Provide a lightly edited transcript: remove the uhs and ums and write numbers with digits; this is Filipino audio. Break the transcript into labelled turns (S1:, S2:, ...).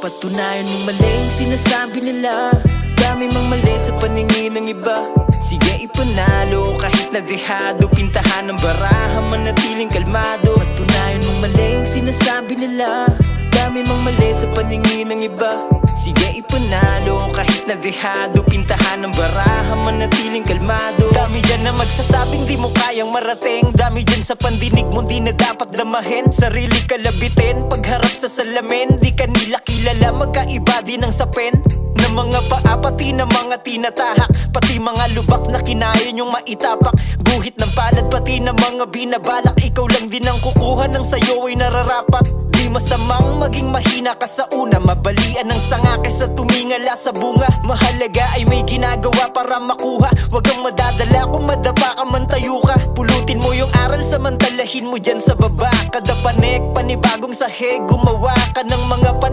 S1: Patunayan mong mali ang sinasabi nila. Dami mang mali sa paningin ng iba. Sige ipanalo kahit na dehado. Pintahan ng baraha, manatiling kalmado. Patunayan mong mali ang sinasabi nila. Dami mang mali sa paningin ng iba. Sige ipanalo kahit na dehado. Pintahan ng baraha, manatiling kalmado. Dami dyan na magsasabing di mo kayang marating. Dami dyan sa pandinig mo di na dapat damahin. Sarili kalabitin pagharap sa salamin. Di ka nila kilala, magkaiba din ang sapin ng mga paa, pati ng mga tinatahak. Pati mga lubak na kinaya nyong maitapak. Guhit ng palad, pati ng mga binabalak. Ikaw lang din ang kukuha ng sayo ay nararapat. Di masamang maging mahina ka sa una. Mabalian ng sanga kaysa tumingala sa bunga. Mahalaga ay may ginagawa para makuha. Huwag kang madadala kung madapa ka man tayo ka. Pulutin mo yung aral, samantalahin mo dyan sa baba. Kada panek, panibagong sahig. Gumawa ka ng mga